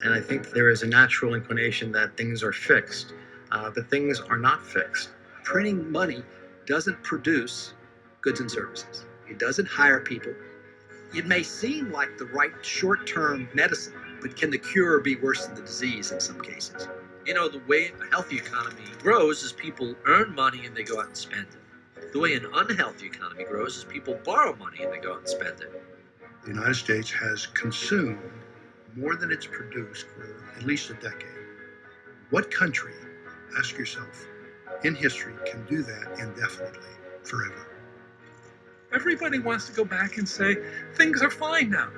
And I think there is a natural inclination that things are fixed, but things are not fixed. Printing money doesn't produce goods and services. It doesn't hire people. It may seem like the right short-term medicine, but can the cure be worse than the disease in some cases? The way a healthy economy grows is people earn money and they go out and spend it. The way an unhealthy economy grows is people borrow money and they go out and spend it. The United States has consumed more than it's produced for at least a decade. What country, ask yourself, in history can do that indefinitely, forever? Everybody wants to go back and say, things are fine now.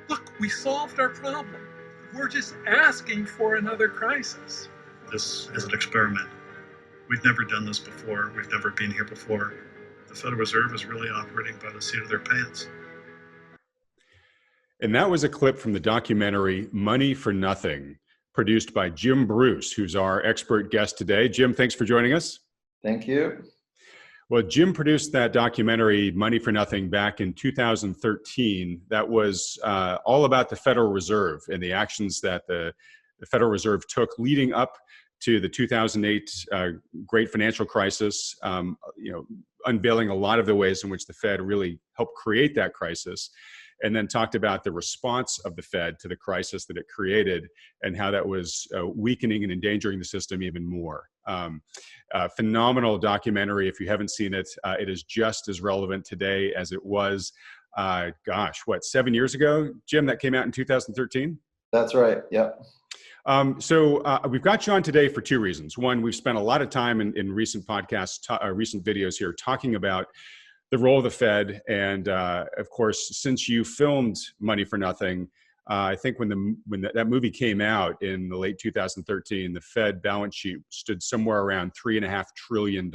Look, we solved our problem. We're just asking for another crisis. This is an experiment. We've never done this before. We've never been here before. The Federal Reserve is really operating by the seat of their pants. And that was a clip from the documentary Money for Nothing, produced by Jim Bruce, who's our expert guest today. Jim, thanks for joining us. Thank you. Well, Jim produced that documentary, Money for Nothing, back in 2013. That was all about the Federal Reserve and the actions that the Federal Reserve took leading up to the 2008 great financial crisis, unveiling a lot of the ways in which the Fed really helped create that crisis, and then talked about the response of the Fed to the crisis that it created and how that was weakening and endangering the system even more. Phenomenal documentary. If you haven't seen it, it is just as relevant today as it was, 7 years ago, Jim, that came out in 2013? That's right, yep. So we've got you on today for two reasons. One, we've spent a lot of time in recent podcasts, recent videos here talking about the role of the Fed. And of course, since you filmed Money for Nothing, I think when that movie came out in the late 2013, the Fed balance sheet stood somewhere around $3.5 trillion,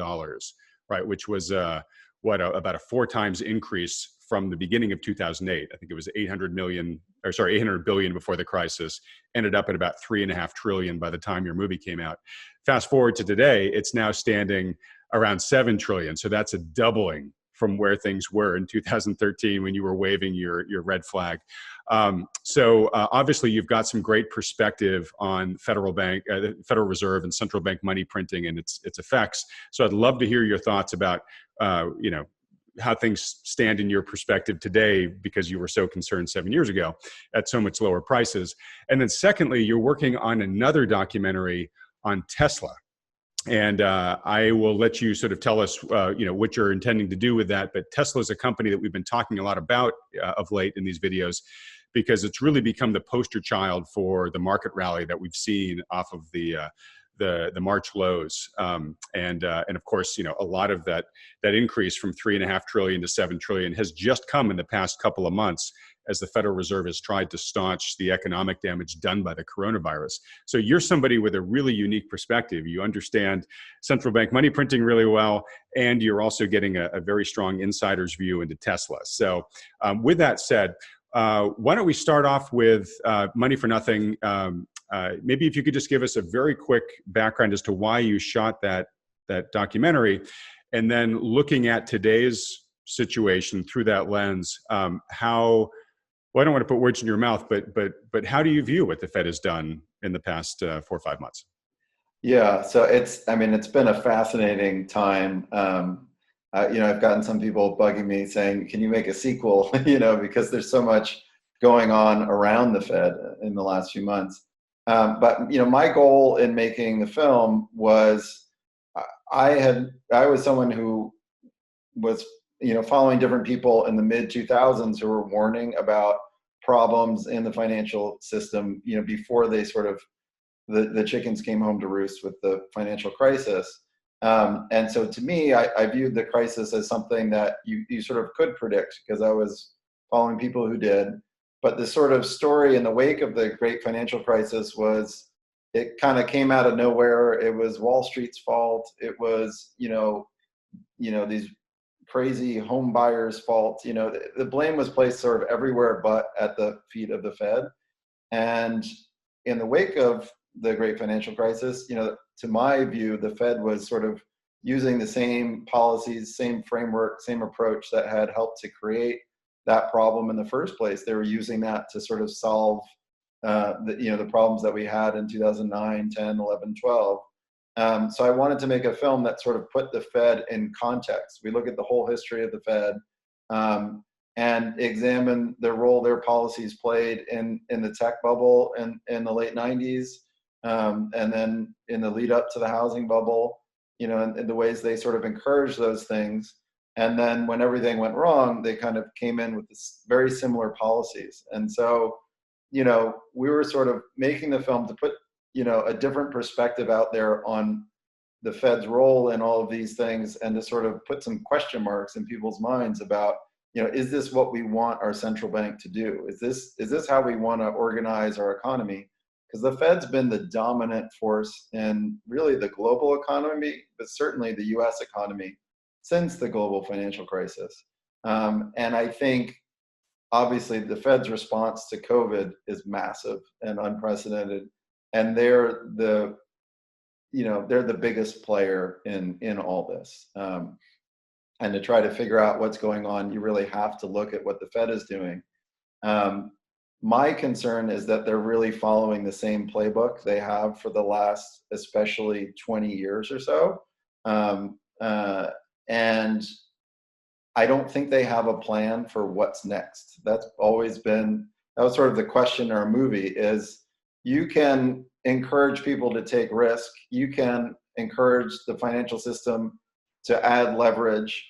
right? Which was about a 4 times increase from the beginning of 2008. I think it was 800 billion before the crisis, ended up at about 3.5 trillion by the time your movie came out. Fast forward to today, it's now standing around 7 trillion. So that's a doubling from where things were in 2013 when you were waving your red flag. So obviously you've got some great perspective on the Federal Reserve and central bank money printing and its effects. So I'd love to hear your thoughts about, how things stand in your perspective today, because you were so concerned 7 years ago at so much lower prices. And then secondly, you're working on another documentary on Tesla. And I will let you sort of tell us, what you're intending to do with that. But Tesla is a company that we've been talking a lot about of late in these videos, because it's really become the poster child for the market rally that we've seen off of the March lows. And of course, a lot of that increase from 3.5 trillion to 7 trillion has just come in the past couple of months as the Federal Reserve has tried to staunch the economic damage done by the coronavirus. So you're somebody with a really unique perspective. You understand central bank money printing really well, and you're also getting a very strong insider's view into Tesla. So with that said, why don't we start off with Money for Nothing? Maybe if you could just give us a very quick background as to why you shot that documentary, and then looking at today's situation through that lens, I don't want to put words in your mouth, but how do you view what the Fed has done in the past 4 or 5 months? Yeah, so it's been a fascinating time. I've gotten some people bugging me saying, can you make a sequel, because there's so much going on around the Fed in the last few months. But my goal in making the film was, I was someone who was following different people in the mid 2000s who were warning about problems in the financial system, before they sort of the chickens came home to roost with the financial crisis. And so to me, I viewed the crisis as something that you sort of could predict, because I was following people who did. But the sort of story in the wake of the great financial crisis was, it kind of came out of nowhere. It was Wall Street's fault. It was, these crazy home buyers' fault. The blame was placed sort of everywhere but at the feet of the Fed. And in the wake of the great financial crisis, to my view, the Fed was sort of using the same policies, same framework, same approach that had helped to create that problem in the first place. They were using that to sort of solve the problems that we had in 2009, 10, 11, 12. So I wanted to make a film that sort of put the Fed in context. We look at the whole history of the Fed and examine the role their policies played in the tech bubble in the late 90s, and then in the lead up to the housing bubble, and the ways they sort of encouraged those things. And then when everything went wrong, they kind of came in with this very similar policies. And so, we were sort of making the film to put, a different perspective out there on the Fed's role in all of these things, and to sort of put some question marks in people's minds about, is this what we want our central bank to do? Is this how we want to organize our economy? Because the Fed's been the dominant force in really the global economy, but certainly the US economy since the global financial crisis. And I think, obviously, the Fed's response to COVID is massive and unprecedented, and they're the biggest player in all this. And to try to figure out what's going on, you really have to look at what the Fed is doing. My concern is that they're really following the same playbook they have for the last, especially 20 years or so. And I don't think they have a plan for what's next. That was sort of the question in our movie is, you can encourage people to take risk. You can encourage the financial system to add leverage,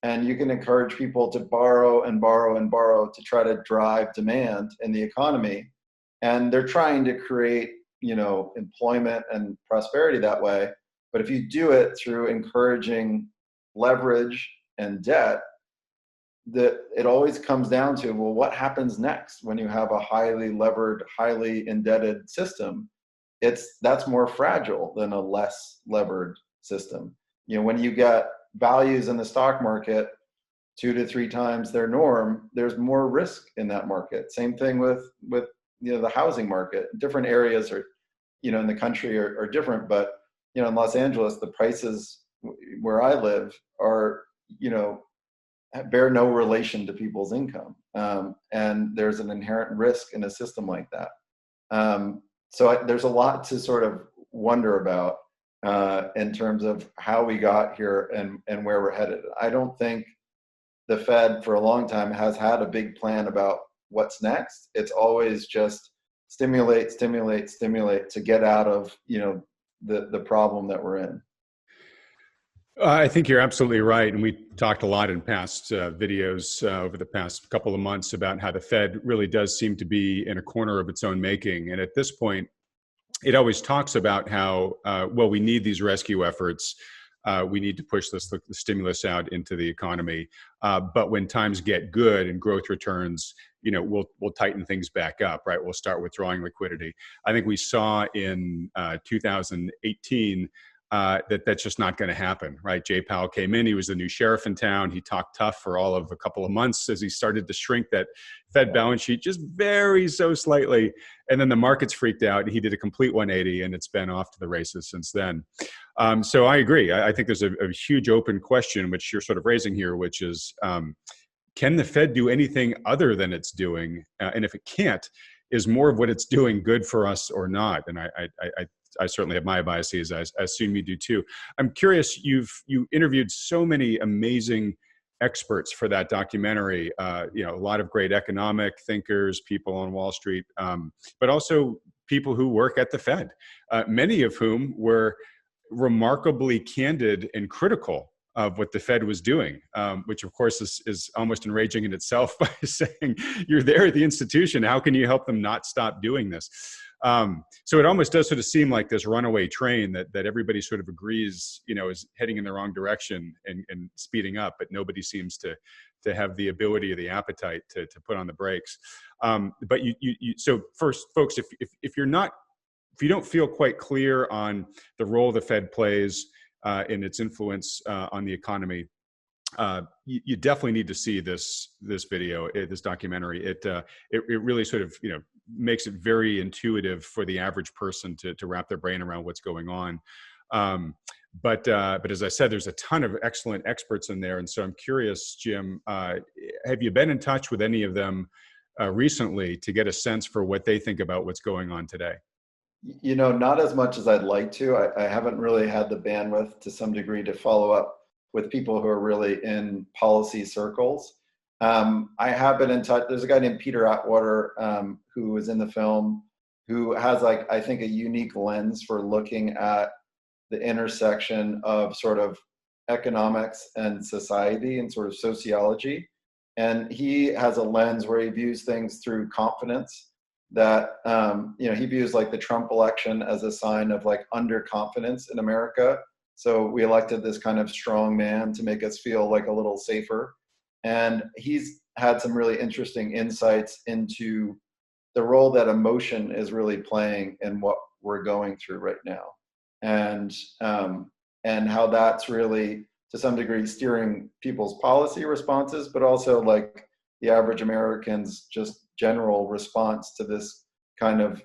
and you can encourage people to borrow and borrow and borrow to try to drive demand in the economy. And they're trying to create, employment and prosperity that way. But if you do it through encouraging leverage and debt, it always comes down to, well, what happens next when you have a highly levered, highly indebted system? That's more fragile than a less levered system. When you get values in the stock market 2 to 3 times their norm, there's more risk in that market. Same thing with the housing market. Different areas are, in the country are different, but in Los Angeles, the prices where I live are, bear no relation to people's income. And there's an inherent risk in a system like that. So there's a lot to sort of wonder about in terms of how we got here and where we're headed. I don't think the Fed for a long time has had a big plan about what's next. It's always just stimulate to get out of, the problem that we're in. I think you're absolutely right. And we talked a lot in past videos over the past couple of months about how the Fed really does seem to be in a corner of its own making. And at this point, it always talks about how, we need these rescue efforts. We need to push the stimulus out into the economy. But when times get good and growth returns, we'll tighten things back up, right? We'll start withdrawing liquidity. I think we saw in 2018 that's just not going to happen, right? Jay Powell came in, he was the new sheriff in town. He talked tough for all of a couple of months as he started to shrink that Fed balance sheet just very so slightly. And then the markets freaked out. He did a complete 180 and it's been off to the races since then. So I agree. I think there's a huge open question, which you're sort of raising here, which is, can the Fed do anything other than it's doing? And if it can't, is more of what it's doing good for us or not? And I certainly have my biases. I assume you do too. I'm curious, you interviewed so many amazing experts for that documentary, a lot of great economic thinkers, people on Wall Street, but also people who work at the Fed, many of whom were remarkably candid and critical of what the Fed was doing, which of course is almost enraging in itself by saying, you're there at the institution, how can you help them not stop doing this? So it almost does sort of seem like this runaway train that everybody sort of agrees, is heading in the wrong direction and speeding up, but nobody seems to have the ability or the appetite to put on the brakes. But so first, folks, if you don't feel quite clear on the role the Fed plays in its influence on the economy, you definitely need to see this video, this documentary. It really sort of makes it very intuitive for the average person to wrap their brain around what's going on. But as I said, there's a ton of excellent experts in there, and so I'm curious, Jim, have you been in touch with any of them recently to get a sense for what they think about what's going on today? Not as much as I'd like to. I haven't really had the bandwidth to some degree to follow up with people who are really in policy circles. I have been in touch. There's a guy named Peter Atwater who was in the film, who has, like, I think, a unique lens for looking at the intersection of sort of economics and society and sort of sociology. And he has a lens where he views things through confidence, that he views like the Trump election as a sign of like underconfidence in America. So we elected this kind of strong man to make us feel like a little safer. And he's had some really interesting insights into the role that emotion is really playing in what we're going through right now, and how that's really to some degree steering people's policy responses, but also like the average American's just general response to this kind of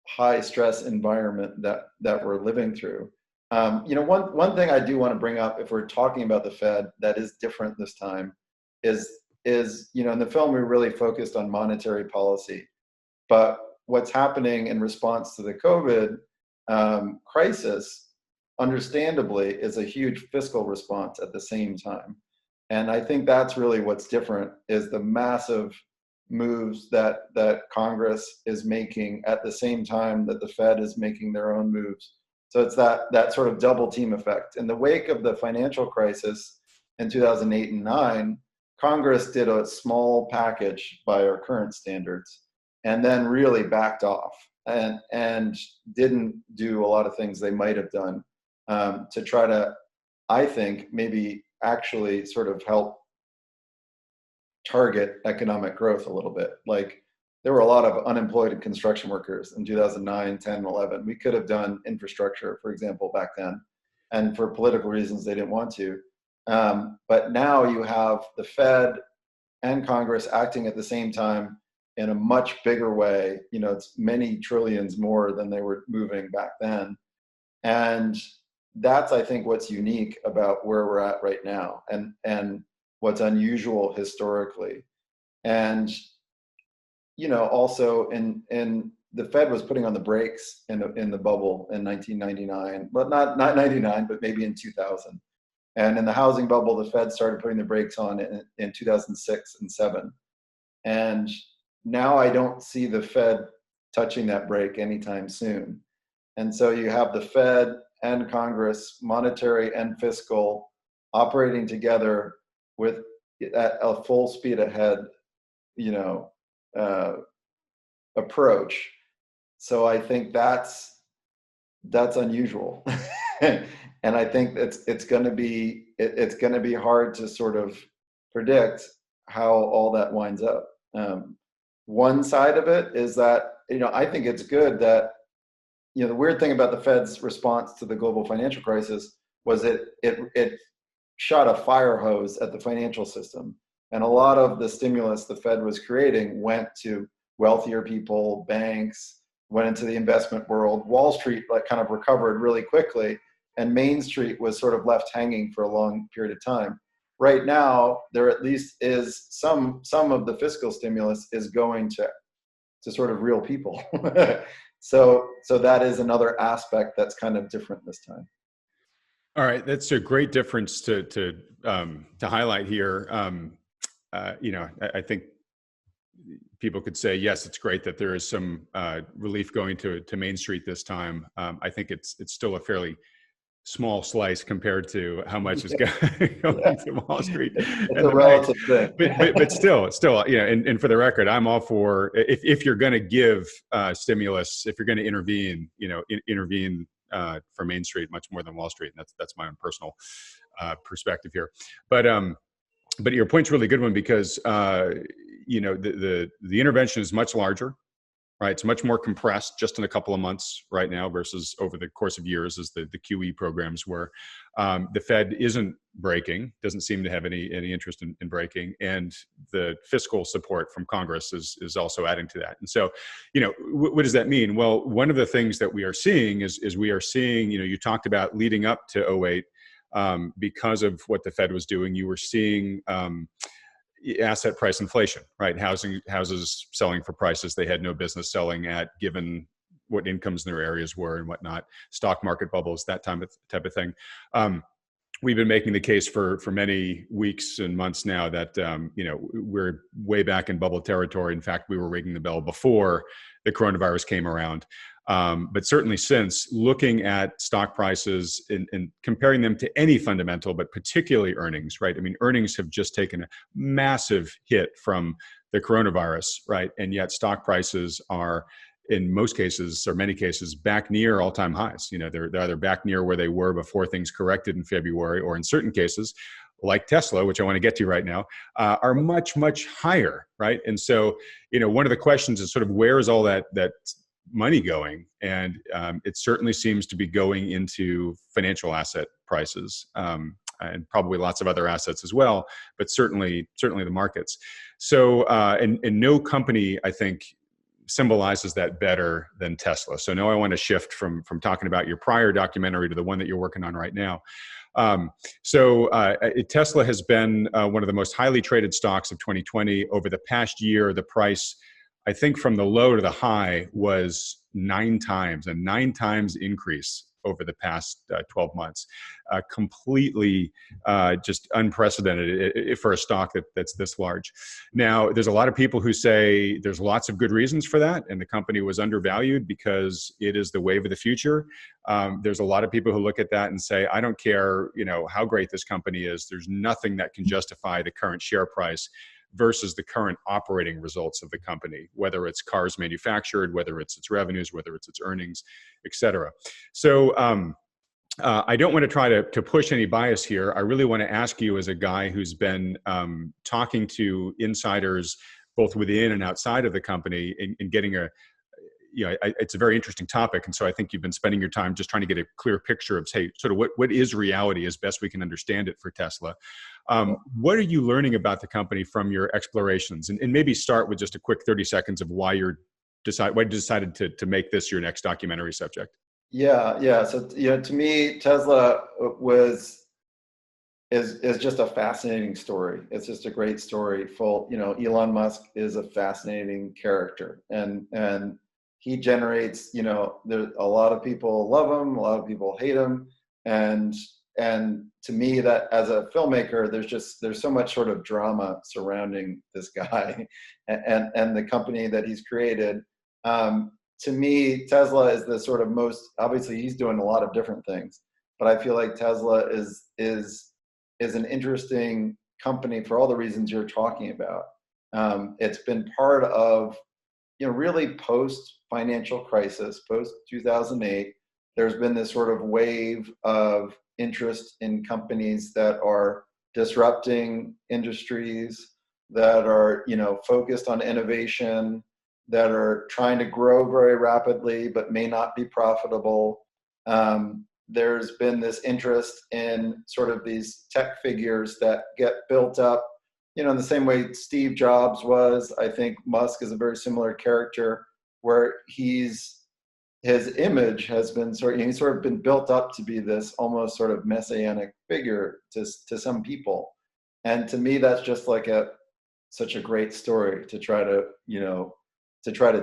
high stress environment that we're living through. One thing I do want to bring up, if we're talking about the Fed, that is different this time is in the film we really focused on monetary policy, but what's happening in response to the COVID crisis, understandably, is a huge fiscal response at the same time. And I think that's really what's different, is the massive moves that Congress is making at the same time that the Fed is making their own moves. So it's that sort of double team effect. In the wake of the financial crisis in 2008 and 9, Congress did a small package by our current standards, and then really backed off and didn't do a lot of things they might have done to try to, I think, maybe actually sort of help target economic growth a little bit. Like, there were a lot of unemployed construction workers in 2009, 10, 11. We could have done infrastructure, for example, back then. And for political reasons, they didn't want to. But now you have the Fed and Congress acting at the same time in a much bigger way. It's many trillions more than they were moving back then. And that's, I think, what's unique about where we're at right now, and what's unusual historically. And also in the Fed was putting on the brakes in the bubble in 1999, but not 99, but maybe in 2000. And in the housing bubble, the Fed started putting the brakes on in 2006 and 7. And now I don't see the Fed touching that brake anytime soon. And so you have the Fed and Congress, monetary and fiscal, operating together with at a full speed ahead, approach. So I think that's unusual. And I think it's going to be hard to sort of predict how all that winds up. One side of it is that, I think it's good that, the weird thing about the Fed's response to the global financial crisis was it shot a fire hose at the financial system. And a lot of the stimulus the Fed was creating went to wealthier people, banks, went into the investment world. Wall Street kind of recovered really quickly, and Main Street was sort of left hanging for a long period of time. Right now, there at least is some of the fiscal stimulus is going to sort of real people. So that is another aspect that's kind of different this time. All right, that's a great difference to highlight here. I think people could say, yes, it's great that there is some relief going to Main Street this time. I think it's still a fairly small slice compared to how much is going to Wall Street. It's a relative thing. But still, and for the record, I'm all for, if you're going to give stimulus, if you're going to intervene, intervene for Main Street much more than Wall Street. And that's my own personal perspective here. But your point's a really good one, because the intervention is much larger, right? It's much more compressed just in a couple of months right now versus over the course of years, as the QE programs were. The Fed isn't breaking, doesn't seem to have any interest in breaking, and the fiscal support from Congress is also adding to that. And so, what does that mean? Well, one of the things that we are seeing is we are seeing, you talked about leading up to 08, because of what the Fed was doing, you were seeing asset price inflation, right? Houses selling for prices they had no business selling at, given what incomes in their areas were and whatnot. Stock market bubbles, that type of thing. We've been making the case for many weeks and months now that we're way back in bubble territory. In fact, we were ringing the bell before the coronavirus came around. But certainly since, looking at stock prices and comparing them to any fundamental, but particularly earnings, right? I mean, earnings have just taken a massive hit from the coronavirus, right? And yet stock prices are, in most cases, or many cases, back near all-time highs. They're either back near where they were before things corrected in February, or in certain cases, like Tesla, which I want to get to right now, are much, much higher, right? And so, one of the questions is sort of, where is all that money going? And it certainly seems to be going into financial asset prices, and probably lots of other assets as well, but certainly the markets. So, and no company, I think, symbolizes that better than Tesla. So now I want to shift from talking about your prior documentary to the one that you're working on right now. Tesla has been one of the most highly traded stocks of 2020. Over the past year, the price, I think from the low to the high, was 9 times, a 9 times increase over the past 12 months. Completely just unprecedented for a stock that's this large. Now, there's a lot of people who say there's lots of good reasons for that, and the company was undervalued because it is the wave of the future. There's a lot of people who look at that and say, I don't care, how great this company is. There's nothing that can justify the current share price versus the current operating results of the company, whether it's cars manufactured, whether it's its revenues, whether it's its earnings, et cetera. So I don't want to try to push any bias here. I really want to ask you, as a guy who's been talking to insiders both within and outside of the company, and getting it's a very interesting topic. And so I think you've been spending your time just trying to get a clear picture of, say, sort of what is reality as best we can understand it for Tesla. What are you learning about the company from your explorations? And maybe start with just a quick 30 seconds of why you decided to make this your next documentary subject. Yeah. So, to me, Tesla is just a fascinating story. It's just a great story. Elon Musk is a fascinating character, and he generates, there a lot of people love him, a lot of people hate him, and to me, that as a filmmaker, there's so much sort of drama surrounding this guy and the company that he's created. To me, Tesla is the sort of most, obviously he's doing a lot of different things, but I feel like Tesla is an interesting company for all the reasons you're talking about. It's been part of, really post financial crisis, post 2008, there's been this sort of wave of interest in companies that are disrupting industries, that are, focused on innovation, that are trying to grow very rapidly but may not be profitable. There's been this interest in sort of these tech figures that get built up, in the same way Steve Jobs was. I think Musk is a very similar character, where his image has been he's sort of been built up to be this almost sort of messianic figure to some people. And to me, that's just like such a great story to try to,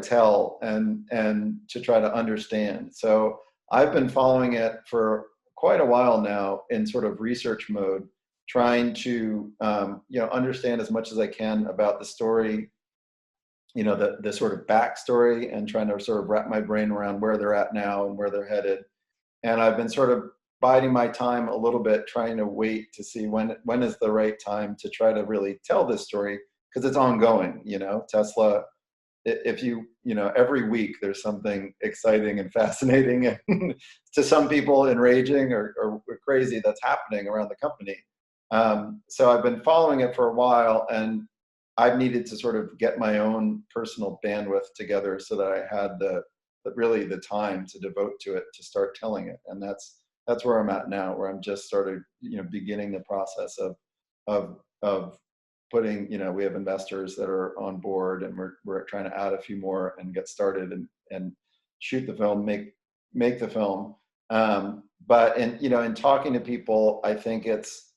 tell and to try to understand. So I've been following it for quite a while now in sort of research mode, trying to, understand as much as I can about the story, the sort of backstory, and trying to sort of wrap my brain around where they're at now and where they're headed. And I've been sort of biding my time a little bit, trying to wait to see when is the right time to try to really tell this story, because it's ongoing. Tesla, if every week there's something exciting and fascinating and to some people enraging or crazy that's happening around the company. So I've been following it for a while, and I've needed to sort of get my own personal bandwidth together so that I had the time to devote to it, to start telling it. And that's where I'm at now, where I'm just started, beginning the process of putting, we have investors that are on board, and we're trying to add a few more and get started and shoot the film, make the film. But in talking to people, I think it's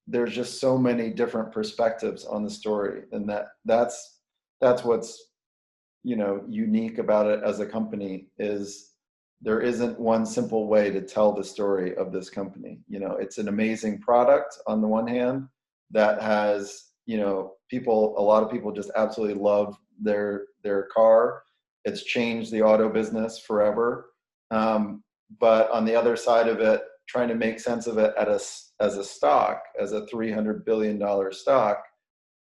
there's just so many different perspectives on the story, and that's what's, you know, unique about it as a company, is there isn't one simple way to tell the story of this company. You know, it's an amazing product on the one hand that has, you know, a lot of people just absolutely love their car. It's changed the auto business forever. But on the other side of it, trying to make sense of it as a stock, as a $300 billion stock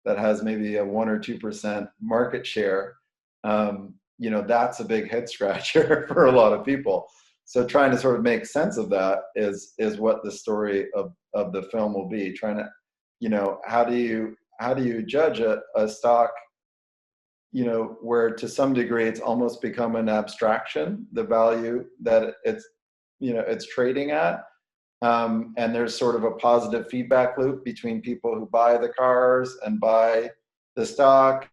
that has maybe a 1 or 2% market share, you know, that's a big head scratcher for a lot of people. So trying to sort of make sense of that is what the story of the film will be. Trying to, you know, how do you judge a stock, you know, where to some degree it's almost become an abstraction, the value that it's, you know, it's trading at. And there's sort of a positive feedback loop between people who buy the cars and buy the stock.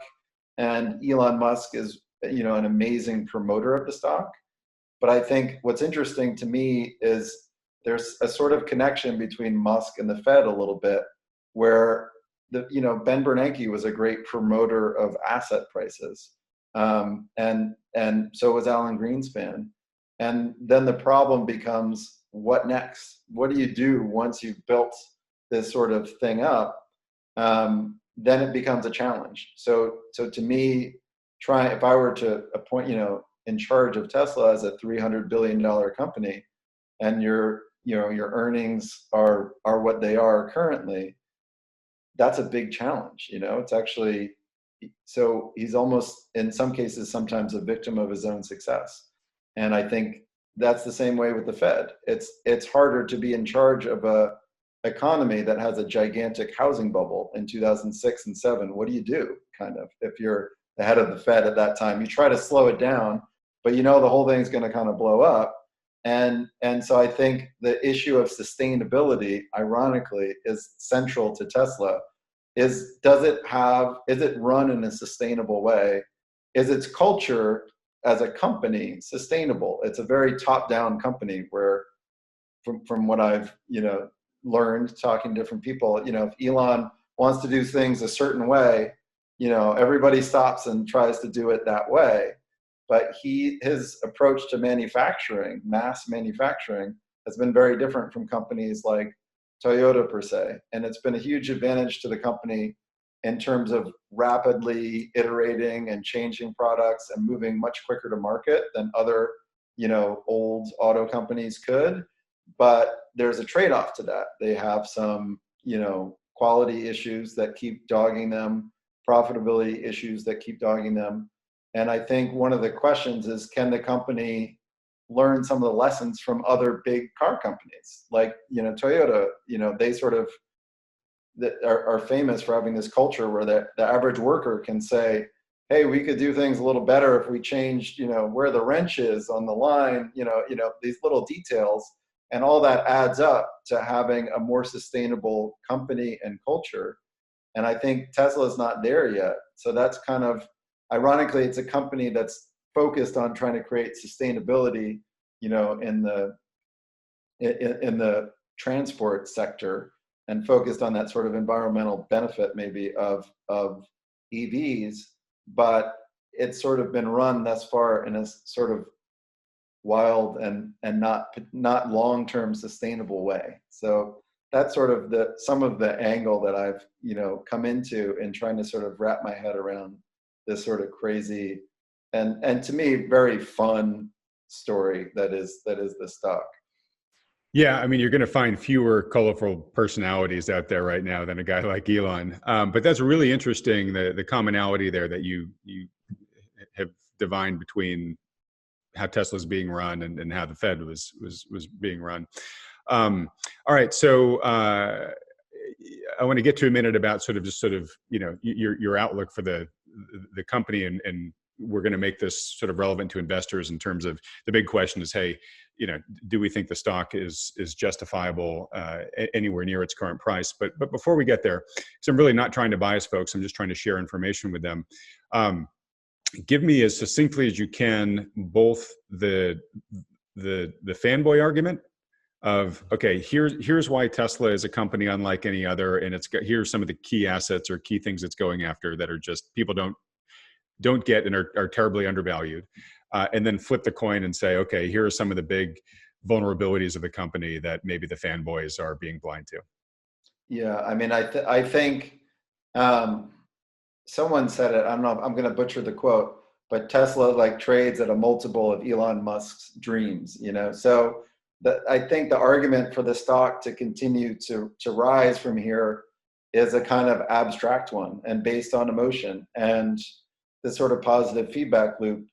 And Elon Musk is, you know, an amazing promoter of the stock. But I think what's interesting to me is there's a sort of connection between Musk and the Fed a little bit, where you know, Ben Bernanke was a great promoter of asset prices, and so was Alan Greenspan. And then the problem becomes, what next? What do you do once you've built this sort of thing up? Then it becomes a challenge. So to me, if I were to appoint, you know, in charge of Tesla as a $300 billion company, and your earnings are what they are currently, that's a big challenge. You know, it's actually, so he's almost, in some cases, sometimes a victim of his own success. And I think that's the same way with the Fed. It's harder to be in charge of a economy that has a gigantic housing bubble in 2006 and 7. What do you do, kind of, if you're the head of the Fed at that time? You try to slow it down, but you know the whole thing's going to kind of blow up. And so I think the issue of sustainability, ironically, is central to Tesla. Is it run in a sustainable way? Is its culture as a company sustainable? It's a very top-down company, where from what I've, you know, learned talking to different people, you know, if Elon wants to do things a certain way, you know, everybody stops and tries to do it that way. But his approach to manufacturing, mass manufacturing, has been very different from companies like Toyota per se. And it's been a huge advantage to the company in terms of rapidly iterating and changing products and moving much quicker to market than other, you know, old auto companies could. But there's a trade-off to that. They have some, you know, quality issues that keep dogging them, profitability issues that keep dogging them. And I think one of the questions is, can the company learn some of the lessons from other big car companies? Like, you know, Toyota, you know, they sort of are famous for having this culture where the average worker can say, hey, we could do things a little better if we changed, you know, where the wrench is on the line, you know, these little details. And all that adds up to having a more sustainable company and culture. And I think Tesla's not there yet. So that's kind of, ironically, it's a company that's focused on trying to create sustainability, you know, in the transport sector, and focused on that sort of environmental benefit maybe of EVs, but it's sort of been run thus far in a sort of wild and not long-term sustainable way. So that's sort of some of the angle that I've, you know, come into in trying to sort of wrap my head around this sort of crazy and to me very fun story that is the stock. Yeah, I mean, you're going to find fewer colorful personalities out there right now than a guy like Elon. But that's really interesting, the commonality there that you have divined between how Tesla's being run and how the Fed was being run. All right, so I want to get to a minute about sort of you know, your outlook for the company, and we're going to make this sort of relevant to investors in terms of the big question is, hey, you know, do we think the stock is justifiable anywhere near its current price? But before we get there, because I'm really not trying to bias folks, I'm just trying to share information with them. Give me as succinctly as you can both the fanboy argument of, okay, here's why Tesla is a company unlike any other, and here's some of the key assets or key things it's going after that are just people don't get and are terribly undervalued, and then flip the coin and say, okay, here are some of the big vulnerabilities of the company that maybe the fanboys are being blind to. Yeah, I mean, I think someone said it. I don't know. I'm going to butcher the quote, but Tesla like trades at a multiple of Elon Musk's dreams. So I think the argument for the stock to continue to rise from here is a kind of abstract one and based on emotion and the sort of positive feedback loop.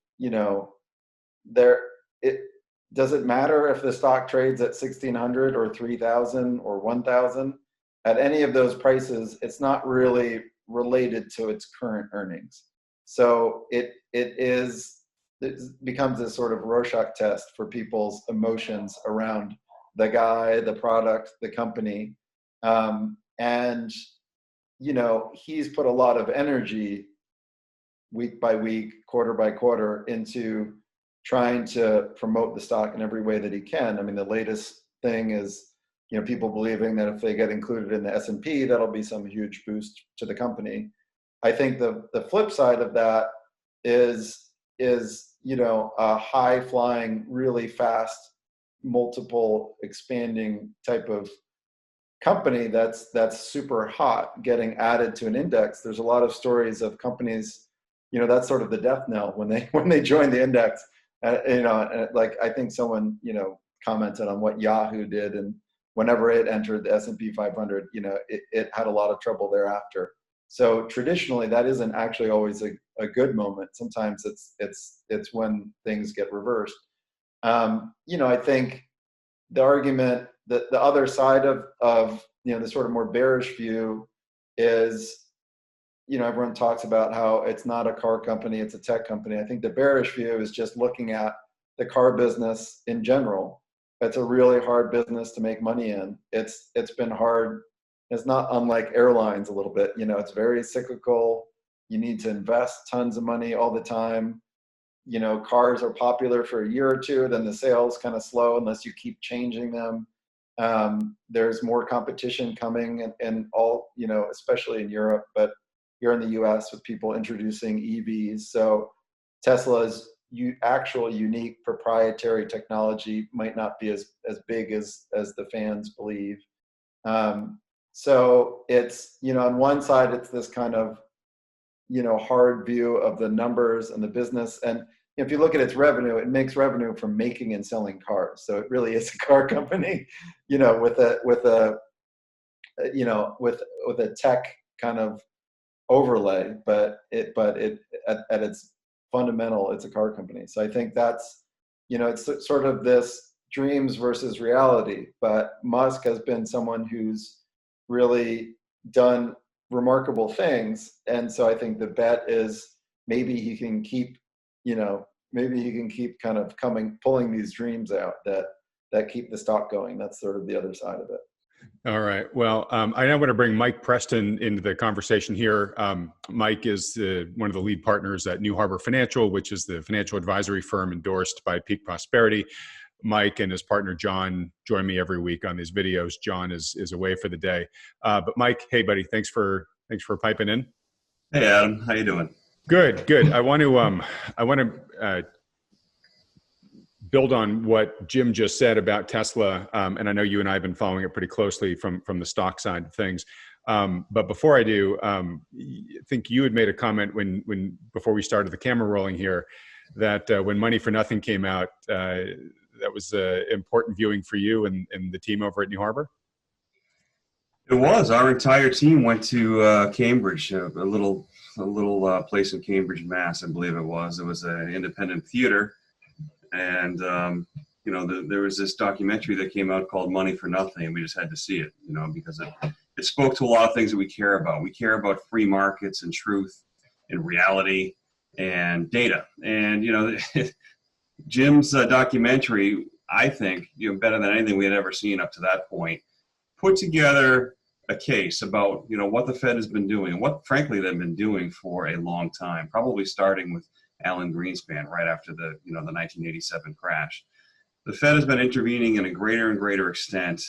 Does it matter if the stock trades at 1,600 or 3,000 or 1,000? At any of those prices, it's not really related to its current earnings. So it becomes a sort of Rorschach test for people's emotions around the guy, the product, the company. And he's put a lot of energy week by week, quarter by quarter into trying to promote the stock in every way that he can. I mean, the latest thing is, people believing that if they get included in the S&P, that'll be some huge boost to the company. I think the flip side of that is a high flying, really fast, multiple expanding type of company that's super hot getting added to an index. There's a lot of stories of companies, that's sort of the death knell when they join the index. Like I think someone commented on what Yahoo did, and whenever it entered the S&P 500, it had a lot of trouble thereafter. So traditionally, that isn't actually always a good moment. Sometimes it's when things get reversed. I think the argument that the other side of the sort of more bearish view is, everyone talks about how it's not a car company, it's a tech company. I think the bearish view is just looking at the car business in general. It's a really hard business to make money in. It's been hard. It's not unlike airlines a little bit. It's very cyclical. You need to invest tons of money all the time. Cars are popular for a year or two, then the sales kind of slow unless you keep changing them. There's more competition coming and all, especially in Europe, but here in the US with people introducing EVs. So Tesla's actual unique proprietary technology might not be as big as the fans believe. So it's, on one side, it's this kind of, hard view of the numbers and the business. And if you look at its revenue, it makes revenue from making and selling cars. So it really is a car company, with a tech kind of overlay, but at its fundamental, it's a car company. So I think that's, it's sort of this dreams versus reality. But Musk has been someone who's really done remarkable things, and so I think the bet is maybe he can keep kind of pulling these dreams out that keep the stock going. That's sort of the other side of it. All right. Well, I now want to bring Mike Preston into the conversation here. Mike is one of the lead partners at New Harbor Financial, which is the financial advisory firm endorsed by Peak Prosperity. Mike and his partner, John, join me every week on these videos. John is away for the day. But Mike, hey, buddy, thanks for piping in. Hey, Adam. How you doing? Good. I want to build on what Jim just said about Tesla, and I know you and I have been following it pretty closely from the stock side of things. But before I do, I think you had made a comment before we started the camera rolling here that when Money for Nothing came out, that was important viewing for you and the team over at New Harbor. It was. Our entire team went to Cambridge, a little place in Cambridge, Mass. I believe it was. It was an independent theater. And, there was this documentary that came out called Money for Nothing, and we just had to see it, because it spoke to a lot of things that we care about. We care about free markets and truth and reality and data. And, Jim's documentary, I think, better than anything we had ever seen up to that point, put together a case about, what the Fed has been doing and what, frankly, they've been doing for a long time, probably starting with Alan Greenspan right after the 1987 crash. the Fed has been intervening in a greater and greater extent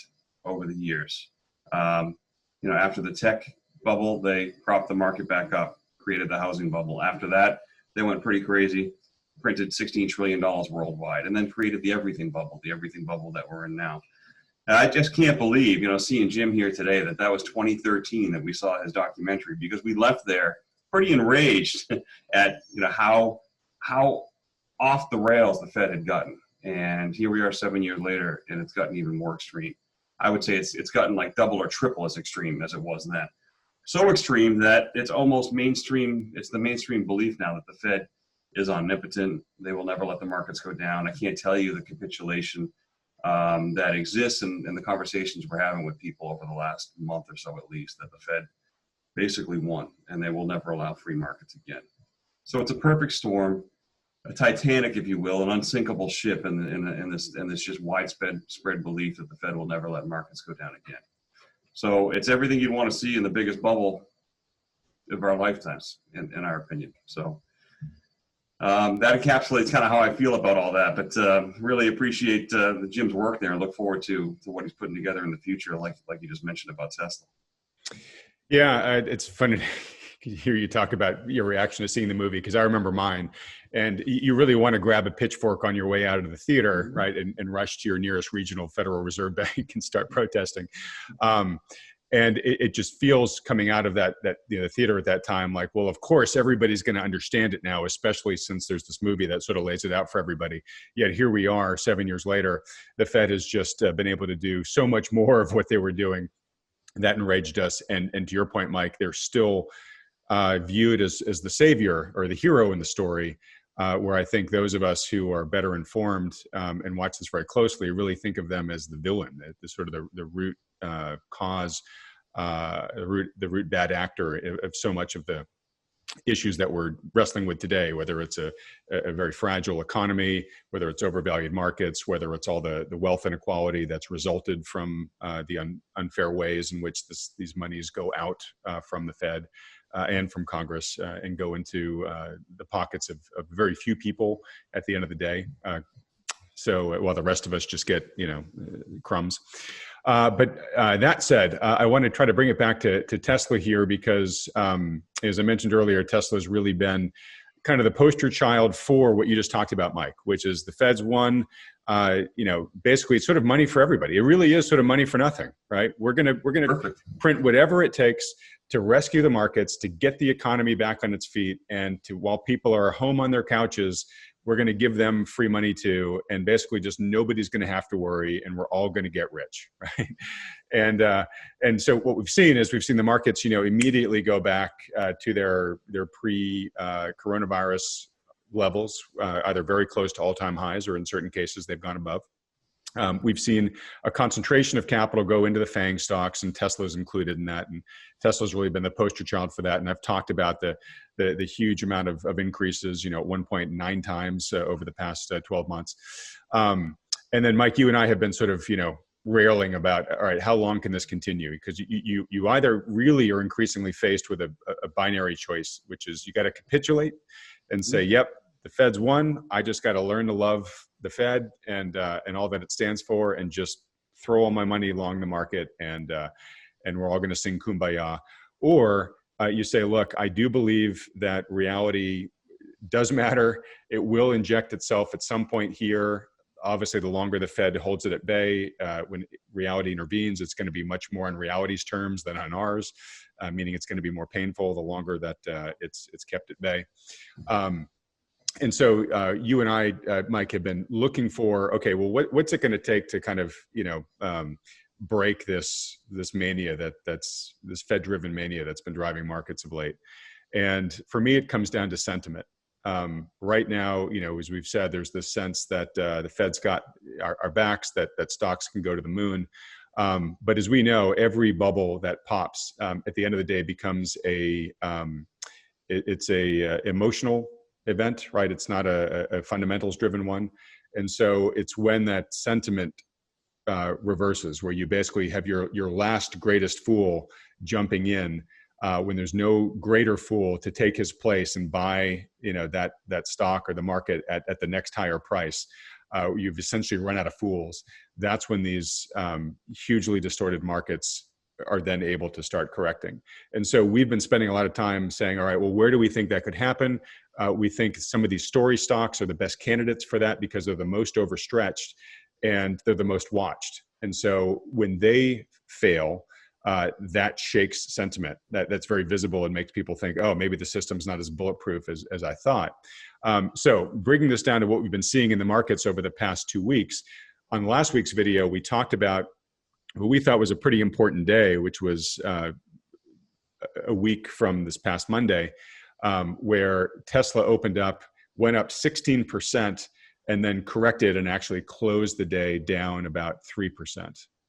over the years. After the tech bubble, they propped the market back up, created the housing bubble. After that, they went pretty crazy, printed $16 trillion worldwide, and then created the everything bubble that we're in now. And I just can't believe, seeing Jim here today, that was 2013 that we saw his documentary, because we left there pretty enraged at, how off the rails the Fed had gotten. And here we are 7 years later, and it's gotten even more extreme. I would say it's gotten like double or triple as extreme as it was then. So extreme that it's almost mainstream. It's the mainstream belief now that the Fed is omnipotent. They will never let the markets go down. I can't tell you the capitulation that exists in the conversations we're having with people over the last month or so, at least, that the Fed basically won, and they will never allow free markets again. So it's a perfect storm, a Titanic, if you will, an unsinkable ship in this just widespread belief that the Fed will never let markets go down again. So it's everything you'd want to see in the biggest bubble of our lifetimes, in our opinion. So that encapsulates kind of how I feel about all that. But really appreciate Jim's work there, and look forward to what he's putting together in the future, like you just mentioned about Tesla. Yeah, it's funny to hear you talk about your reaction to seeing the movie, because I remember mine. And you really want to grab a pitchfork on your way out of the theater, right, and rush to your nearest regional Federal Reserve Bank and start protesting. And it just feels, coming out of that the theater at that time, like, well, of course, everybody's going to understand it now, especially since there's this movie that sort of lays it out for everybody. Yet here we are 7 years later. The Fed has just been able to do so much more of what they were doing. That enraged us. And to your point, Mike, they're still viewed as the savior or the hero in the story, where I think those of us who are better informed and watch this very closely really think of them as the villain, the sort of the root cause, the root bad actor of so much of the issues that we're wrestling with today, whether it's a very fragile economy, whether it's overvalued markets, whether it's all the wealth inequality that's resulted from the unfair ways in which these monies go out from the Fed and from Congress and go into the pockets of very few people at the end of the day. So while the rest of us just get, crumbs. But that said, I want to try to bring it back to Tesla here, because as I mentioned earlier, Tesla has really been kind of the poster child for what you just talked about, Mike, which is the Fed's won. Basically it's sort of money for everybody. It really is sort of money for nothing, right? We're gonna print whatever it takes to rescue the markets, to get the economy back on its feet, and while people are home on their couches, we're going to give them free money too, and basically just nobody's going to have to worry, and we're all going to get rich, right? And so what we've seen the markets, immediately go back to their pre-coronavirus levels, either very close to all-time highs, or in certain cases they've gone above. We've seen a concentration of capital go into the FANG stocks, and Tesla's included in that. And Tesla's really been the poster child for that. And I've talked about the huge amount of increases, 1.9 times over the past 12 months. And then, Mike, you and I have been sort of, railing about, all right, how long can this continue? Because you either really are increasingly faced with a binary choice, which is you got to capitulate and say, yep, the Fed's won. I just got to learn to love the Fed and all that it stands for, and just throw all my money along the market, and we're all going to sing Kumbaya. Or you say, look, I do believe that reality does matter. It will inject itself at some point here. Obviously, the longer the Fed holds it at bay, when reality intervenes, it's going to be much more on reality's terms than on ours, meaning it's going to be more painful the longer that it's kept at bay. And so you and I, Mike, have been looking for, okay, well, what's it going to take to kind of, break this mania that's this Fed-driven mania that's been driving markets of late. And for me, it comes down to sentiment. Right now, as we've said, there's this sense that the Fed's got our backs, that stocks can go to the moon. But as we know, every bubble that pops at the end of the day becomes it's a emotional event, right? It's not a fundamentals driven one. And so it's when that sentiment reverses, where you basically have your last greatest fool jumping in, when there's no greater fool to take his place and buy, that stock or the market at the next higher price. you've essentially run out of fools. That's when these hugely distorted markets are then able to start correcting. And so we've been spending a lot of time saying, all right, well, where do we think that could happen? We think some of these story stocks are the best candidates for that because they're the most overstretched and they're the most watched. And so when they fail, that shakes sentiment. That's very visible and makes people think, oh, maybe the system's not as bulletproof as I thought. So bringing this down to what we've been seeing in the markets over the past 2 weeks, on last week's video, we talked about what we thought was a pretty important day, which was a week from this past Monday, where Tesla opened up, went up 16%, and then corrected and actually closed the day down about 3%.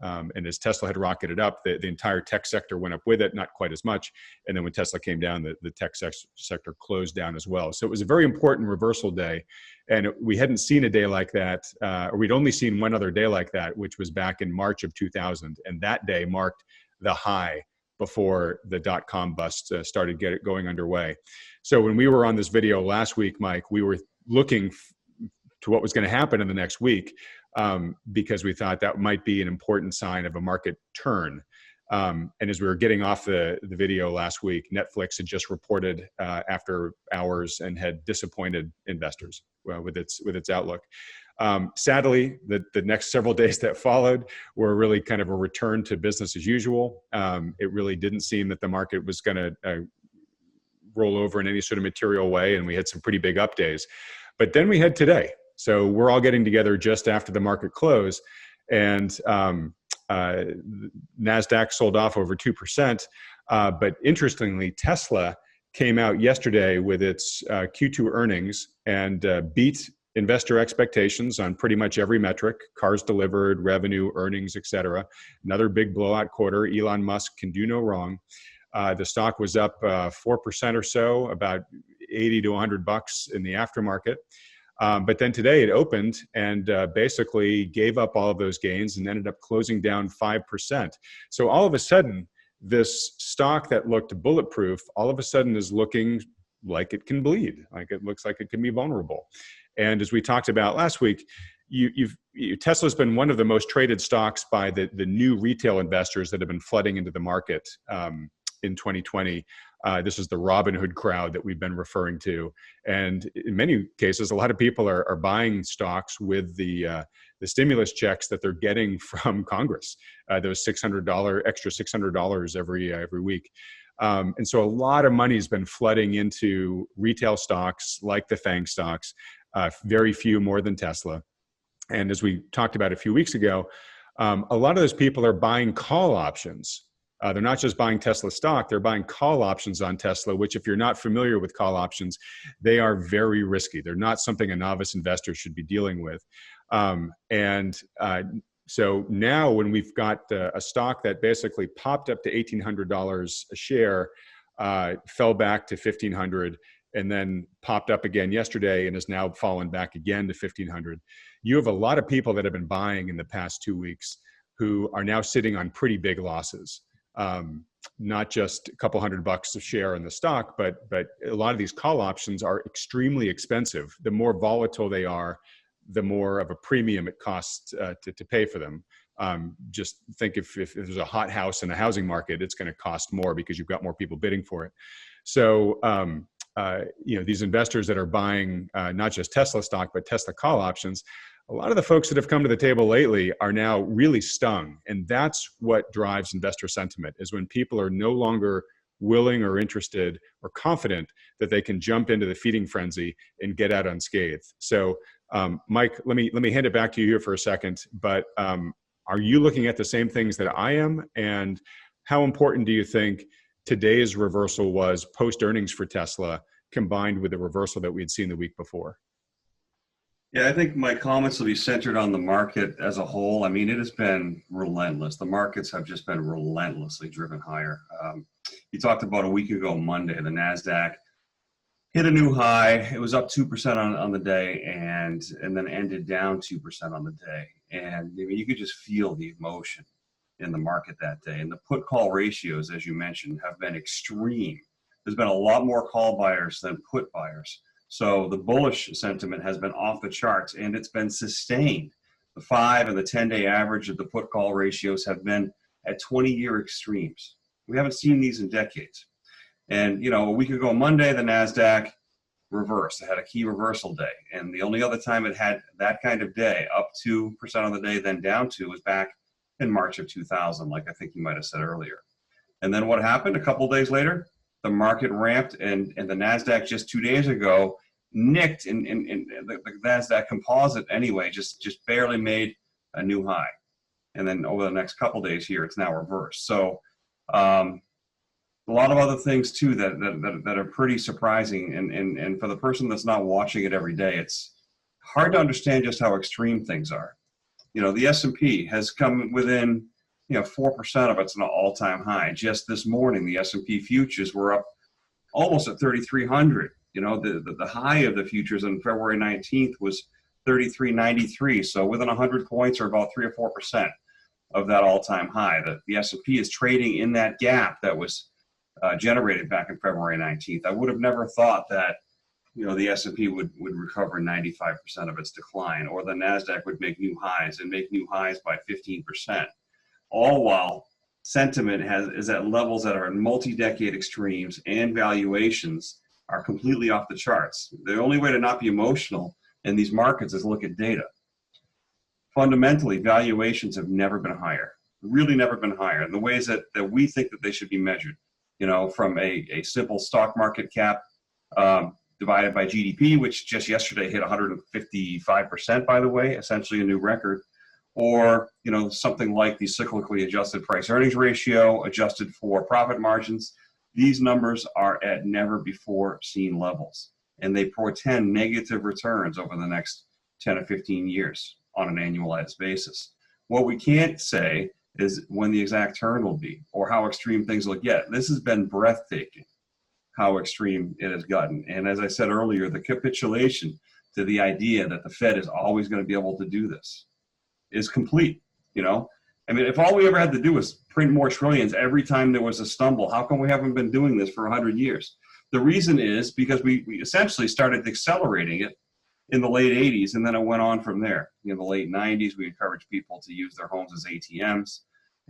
And as Tesla had rocketed up, the entire tech sector went up with it, not quite as much. And then when Tesla came down, the tech sector closed down as well. So it was a very important reversal day. And we hadn't seen a day like that, or we'd only seen one other day like that, which was back in March of 2000. And that day marked the high before the dot-com bust started going underway. So when we were on this video last week, Mike, we were looking to what was going to happen in the next week, because we thought that might be an important sign of a market turn. And as we were getting off the video last week, Netflix had just reported after hours and had disappointed investors with its outlook. Sadly, the next several days that followed were really kind of a return to business as usual. It really didn't seem that the market was going to roll over in any sort of material way, and we had some pretty big up days. But then we had today. So we're all getting together just after the market close, and NASDAQ sold off over 2%. But interestingly, Tesla came out yesterday with its Q2 earnings and beat investor expectations on pretty much every metric: cars delivered, revenue, earnings, et cetera. Another big blowout quarter. Elon Musk can do no wrong. The stock was up 4% or so, about $80 to $100 in the aftermarket. But then today it opened and basically gave up all of those gains and ended up closing down 5%. So all of a sudden, this stock that looked bulletproof, all of a sudden is looking like it can bleed, like it looks like it can be vulnerable. And as we talked about last week, Tesla's been one of the most traded stocks by the new retail investors that have been flooding into the market in 2020. This is the Robinhood crowd that we've been referring to. And in many cases, a lot of people are buying stocks with the stimulus checks that they're getting from Congress, those extra $600 every week. And so a lot of money has been flooding into retail stocks like the FANG stocks, very few more than Tesla. And as we talked about a few weeks ago, a lot of those people are buying call options. They're not just buying Tesla stock, they're buying call options on Tesla, which if you're not familiar with call options, they are very risky. They're not something a novice investor should be dealing with. So now when we've got a stock that basically popped up to $1,800 a share, fell back to $1,500, and then popped up again yesterday and has now fallen back again to $1,500, you have a lot of people that have been buying in the past 2 weeks who are now sitting on pretty big losses. Not just a couple $100 a share in the stock, but a lot of these call options are extremely expensive. The more volatile they are, the more of a premium it costs to pay for them. Just think if there's a hot house in the housing market, it's going to cost more because you've got more people bidding for it. So these investors that are buying not just Tesla stock, but Tesla call options, a lot of the folks that have come to the table lately are now really stung. And that's what drives investor sentiment, is when people are no longer willing or interested or confident that they can jump into the feeding frenzy and get out unscathed. So Mike, let me hand it back to you here for a second, but are you looking at the same things that I am? And how important do you think today's reversal was post earnings for Tesla combined with the reversal that we had seen the week before? Yeah, I think my comments will be centered on the market as a whole. I mean, it has been relentless. The markets have just been relentlessly driven higher. You talked about a week ago, Monday, the NASDAQ hit a new high. It was up 2% on the day and then ended down 2% on the day. And I mean, you could just feel the emotion in the market that day. And the put call ratios, as you mentioned, have been extreme. There's been a lot more call buyers than put buyers. So the bullish sentiment has been off the charts, and it's been sustained. The 5 and the 10-day average of the put call ratios have been at 20-year extremes. We haven't seen these in decades. And, you know, a week ago Monday, the NASDAQ reversed. It had a key reversal day. And the only other time it had that kind of day, up 2% on the day, then down 2, was back in March of 2000, like I think you might have said earlier. And then what happened a couple days later? The market ramped, and the NASDAQ just 2 days ago nicked, and the NASDAQ composite anyway, just barely made a new high. And then over the next couple days here, it's now reversed. So a lot of other things too that are pretty surprising. And for the person that's not watching it every day, it's hard to understand just how extreme things are. You know, the S&P has come within, 4% of its an all-time high. Just this morning, the S&P futures were up almost at 3,300. You know, the high of the futures on February 19th was 3,393. So within 100 points, or about 3 or 4% of that all-time high. The S&P is trading in that gap that was generated back in February 19th. I would have never thought that, the S&P would recover 95% of its decline, or the NASDAQ would make new highs and make new highs by 15%. All while sentiment is at levels that are multi-decade extremes, and valuations are completely off the charts. The only way to not be emotional in these markets is look at data. Fundamentally, valuations have never been higher, really never been higher, in the ways that we think that they should be measured. From a simple stock market cap divided by GDP, which just yesterday hit 155%, by the way, essentially a new record. Or, something like the cyclically adjusted price earnings ratio, adjusted for profit margins. These numbers are at never before seen levels, and they portend negative returns over the next 10 or 15 years on an annualized basis. What we can't say is when the exact turn will be, or how extreme things will get. This has been breathtaking, how extreme it has gotten. And as I said earlier, the capitulation to the idea that the Fed is always going to be able to do this is complete. If all we ever had to do was print more trillions every time there was a stumble, how come we haven't been doing this for 100 years? The reason is because we essentially started accelerating it in the late 80s, and then it went on from there. In the late 90s, we encouraged people to use their homes as ATMs,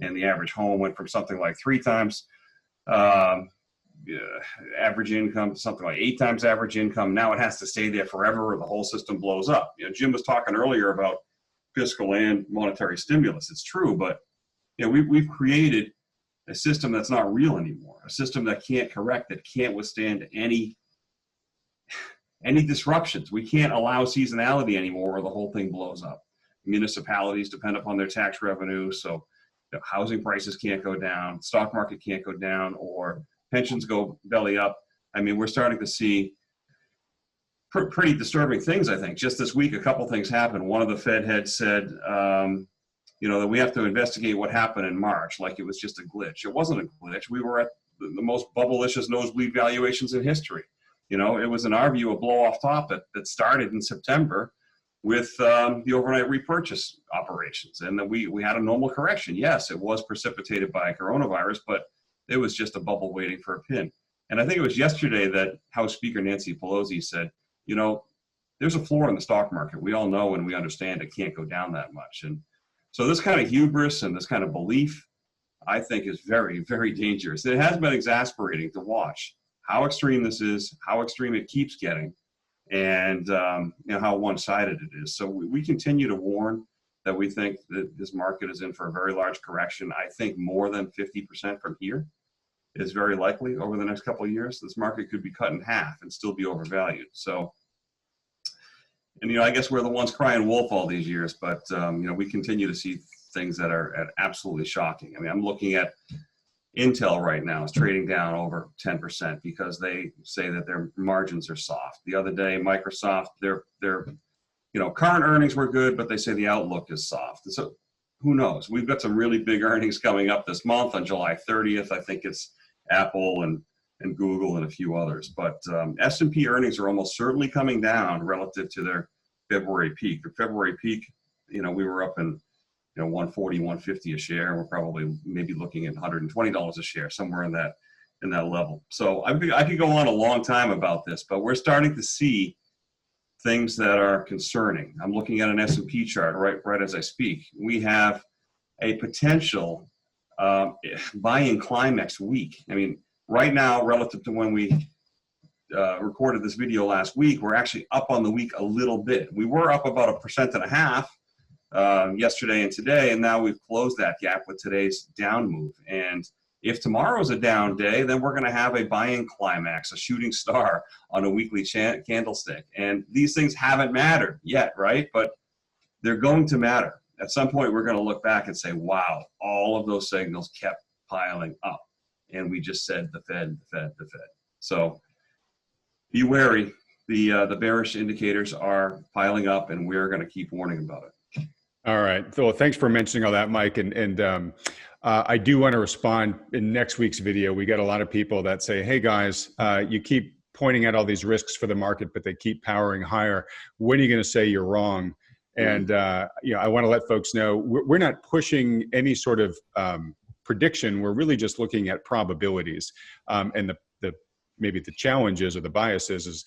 and the average home went from something like 3 times average income to something like 8 times average income. Now it has to stay there forever, or the whole system blows up. Jim was talking earlier about fiscal and monetary stimulus. It's true, but we've created a system that's not real anymore, a system that can't correct, that can't withstand any disruptions. We can't allow seasonality anymore, or the whole thing blows up. Municipalities depend upon their tax revenue, so housing prices can't go down, stock market can't go down, or pensions go belly up. We're starting to see pretty disturbing things, I think. Just this week, a couple things happened. One of the Fed heads said, that we have to investigate what happened in March, like it was just a glitch. It wasn't a glitch. We were at the most bubblicious nosebleed valuations in history. It was, in our view, a blow-off top that started in September with the overnight repurchase operations. And then we had a normal correction. Yes, it was precipitated by coronavirus, but it was just a bubble waiting for a pin. And I think it was yesterday that House Speaker Nancy Pelosi said, there's a floor in the stock market. We all know and we understand it can't go down that much. And so this kind of hubris and this kind of belief, I think, is very, very dangerous. It has been exasperating to watch how extreme this is, how extreme it keeps getting, and how one-sided it is. So we continue to warn that we think that this market is in for a very large correction. I think more than 50% from here is very likely over the next couple of years. This market could be cut in half and still be overvalued. So, and I guess we're the ones crying wolf all these years, but we continue to see things that are absolutely shocking. I'm looking at Intel right now is trading down over 10% because they say that their margins are soft. The other day, Microsoft, their current earnings were good, but they say the outlook is soft. So who knows? We've got some really big earnings coming up this month on July 30th. I think it's Apple and Google and a few others. But S&P earnings are almost certainly coming down relative to their February peak. The February peak, we were up in 140, 150 a share. We're probably maybe looking at $120 a share, somewhere in that in that level. So I could go on a long time about this, but we're starting to see things that are concerning. I'm looking at an S&P chart right as I speak. We have a potential buying climax week. I mean, right now, relative to when we recorded this video last week, we're actually up on the week a little bit. We were up about 1.5% yesterday and today, and now we've closed that gap with today's down move. And if tomorrow's a down day, then we're going to have a buying climax, a shooting star on a weekly candlestick. And these things haven't mattered yet, right? But they're going to matter. At some point, we're going to look back and say, wow, all of those signals kept piling up. And we just said the Fed, the Fed, the Fed. So be wary. The bearish indicators are piling up, and we're going to keep warning about it. All right. Well, thanks for mentioning all that, Mike. And I do want to respond in next week's video. We got a lot of people that say, hey, guys, you keep pointing out all these risks for the market, but they keep powering higher. When are you going to say you're wrong? And I want to let folks know we're not pushing any sort of prediction. We're really just looking at probabilities. And maybe the challenges or the biases is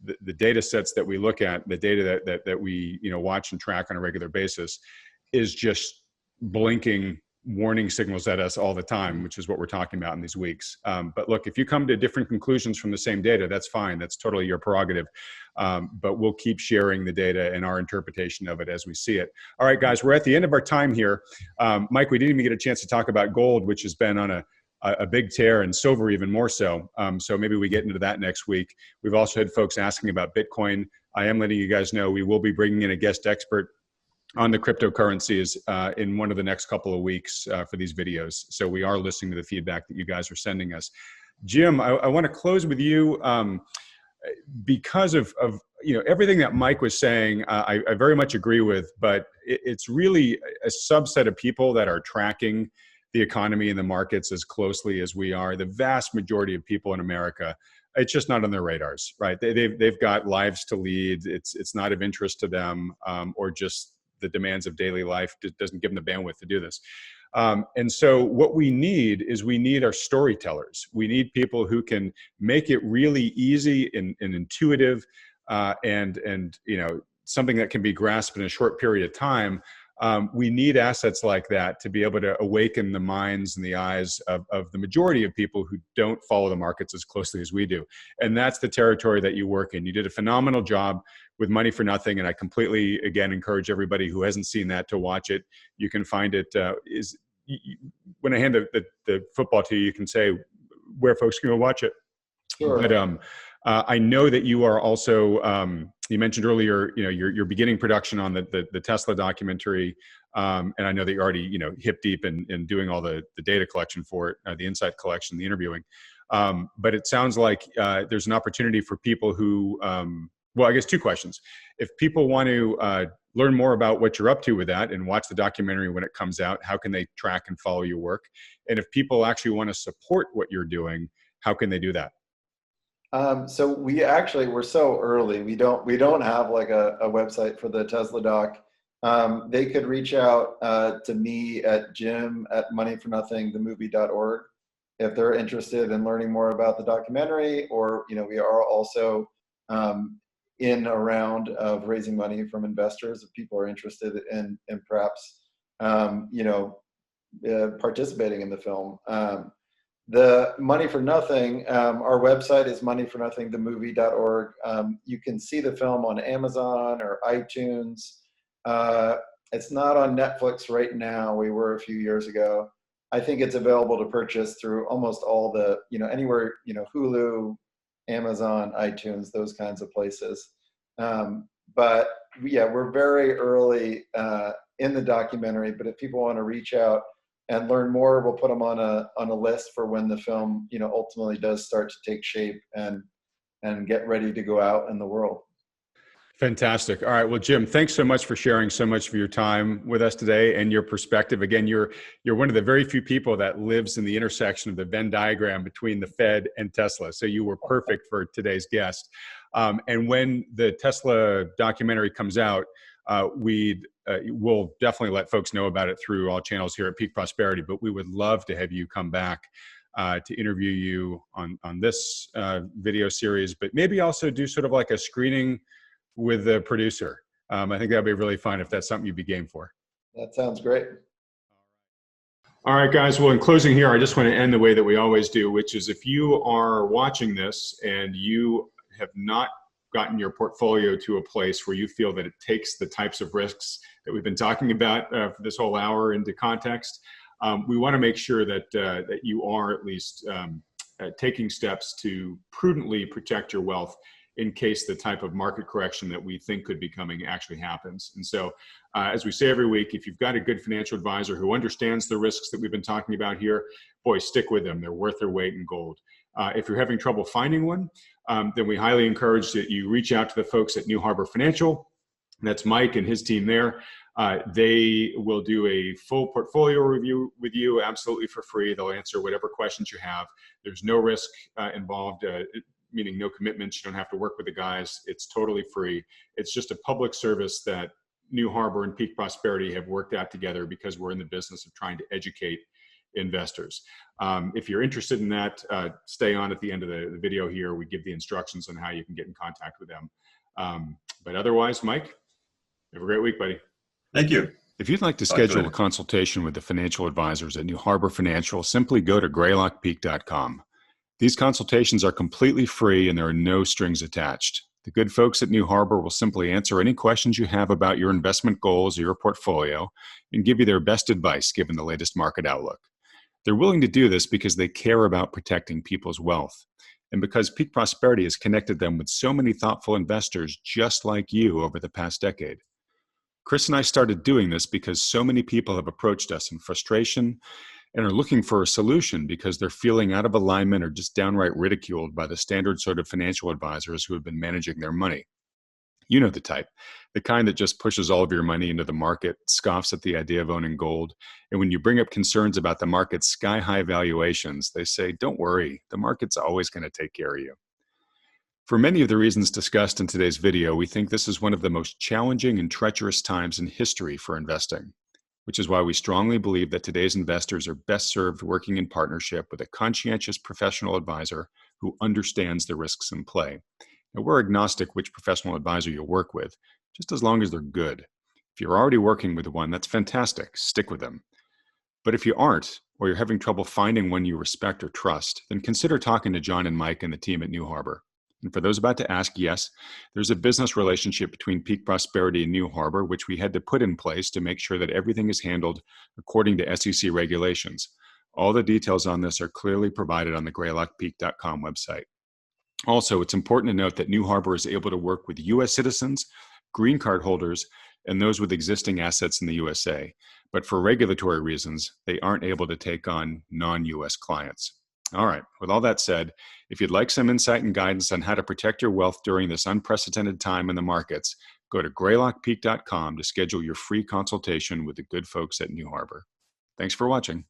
the data sets that we look at, the data that we watch and track on a regular basis is just blinking warning signals at us all the time, which is what we're talking about in these weeks. But look, if you come to different conclusions from the same data, that's fine. That's totally your prerogative. But we'll keep sharing the data and our interpretation of it as we see it. All right, guys, we're at the end of our time here. Mike, we didn't even get a chance to talk about gold, which has been on a big tear, and silver even more so. So maybe we get into that next week. We've also had folks asking about Bitcoin. I am letting you guys know we will be bringing in a guest expert on the cryptocurrencies in one of the next couple of weeks for these videos. So we are listening to the feedback that you guys are sending us. Jim, I want to close with you because of everything that Mike was saying. I very much agree with, but it's really a subset of people that are tracking the economy and the markets as closely as we are. The vast majority of people in America, it's just not on their radars, right? They've got lives to lead. It's not of interest to them, or just the demands of daily life doesn't give them the bandwidth to do this. And so what we need our storytellers. We need people who can make it really easy and intuitive, and something that can be grasped in a short period of time. We need assets like that to be able to awaken the minds and the eyes of the majority of people who don't follow the markets as closely as we do. And that's the territory that you work in. You did a phenomenal job with Money for Nothing, and I completely, again, encourage everybody who hasn't seen that to watch it. You can find it. When I hand the football to you, you can say where folks can go watch it. Sure. But I know that you are also, you mentioned earlier, you're beginning production on the Tesla documentary. And I know that you're already, hip deep in doing all the data collection for it, the insight collection, the interviewing. But it sounds like there's an opportunity for people who, well, I guess two questions. If people want to learn more about what you're up to with that and watch the documentary when it comes out, how can they track and follow your work? And if people actually want to support what you're doing, how can they do that? So we're so early. We don't have like a website for the Tesla doc. They could reach out to me at jim@moneyfornothingthemovie.org if they're interested in learning more about the documentary, or we are also in a round of raising money from investors if people are interested in perhaps participating in the film. The Money for Nothing, our website is moneyfornothingthemovie.org. You can see the film on Amazon or iTunes. It's not on Netflix right now. We were a few years ago. I think it's available to purchase through almost all the, anywhere, Hulu, Amazon, iTunes, those kinds of places. But yeah, we're very early in the documentary, but if people want to reach out and learn more, we'll put them on a list for when the film, ultimately does start to take shape and get ready to go out in the world. Fantastic. All right. Well, Jim, thanks so much for sharing so much of your time with us today and your perspective. Again, you're one of the very few people that lives in the intersection of the Venn diagram between the Fed and Tesla. So you were perfect for today's guest. And when the Tesla documentary comes out, we'll definitely let folks know about it through all channels here at Peak Prosperity, but we would love to have you come back to interview you on this video series, but maybe also do sort of like a screening with the producer. I think that'd be really fun if that's something you'd be game for. That sounds great. All right, guys. Well, in closing here, I just want to end the way that we always do, which is if you are watching this and you have not gotten your portfolio to a place where you feel that it takes the types of risks that we've been talking about for this whole hour into context, we want to make sure that that you are at least taking steps to prudently protect your wealth in case the type of market correction that we think could be coming actually happens. And so, as we say every week, if you've got a good financial advisor who understands the risks that we've been talking about here, boy, stick with them. They're worth their weight in gold. If you're having trouble finding one, then we highly encourage that you reach out to the folks at New Harbor Financial. That's Mike and his team there. They will do a full portfolio review with you absolutely for free. They'll answer whatever questions you have. There's no risk involved, meaning no commitments. You don't have to work with the guys. It's totally free. It's just a public service that New Harbor and Peak Prosperity have worked out together because we're in the business of trying to educate investors. If you're interested in that, stay on at the end of the video here. We give the instructions on how you can get in contact with them. But otherwise, Mike, have a great week, buddy. Thank you. If you'd like to schedule a consultation with the financial advisors at New Harbor Financial, simply go to greylockpeak.com. These consultations are completely free and there are no strings attached. The good folks at New Harbor will simply answer any questions you have about your investment goals or your portfolio and give you their best advice given the latest market outlook. They're willing to do this because they care about protecting people's wealth and because Peak Prosperity has connected them with so many thoughtful investors just like you over the past decade. Chris and I started doing this because so many people have approached us in frustration and are looking for a solution because they're feeling out of alignment or just downright ridiculed by the standard sort of financial advisors who have been managing their money. You know the type, the kind that just pushes all of your money into the market, scoffs at the idea of owning gold, and when you bring up concerns about the market's sky-high valuations, they say, don't worry, the market's always going to take care of you. For many of the reasons discussed in today's video, we think this is one of the most challenging and treacherous times in history for investing, which is why we strongly believe that today's investors are best served working in partnership with a conscientious professional advisor who understands the risks in play. Now, we're agnostic which professional advisor you'll work with, just as long as they're good. If you're already working with one, that's fantastic. Stick with them. But if you aren't, or you're having trouble finding one you respect or trust, then consider talking to John and Mike and the team at New Harbor. And for those about to ask, yes, there's a business relationship between Peak Prosperity and New Harbor, which we had to put in place to make sure that everything is handled according to SEC regulations. All the details on this are clearly provided on the greylockpeak.com website. Also, it's important to note that New Harbor is able to work with U.S. citizens, green card holders, and those with existing assets in the USA. But for regulatory reasons, they aren't able to take on non-U.S. clients. All right, with all that said, if you'd like some insight and guidance on how to protect your wealth during this unprecedented time in the markets, go to greylockpeak.com to schedule your free consultation with the good folks at New Harbor. Thanks for watching.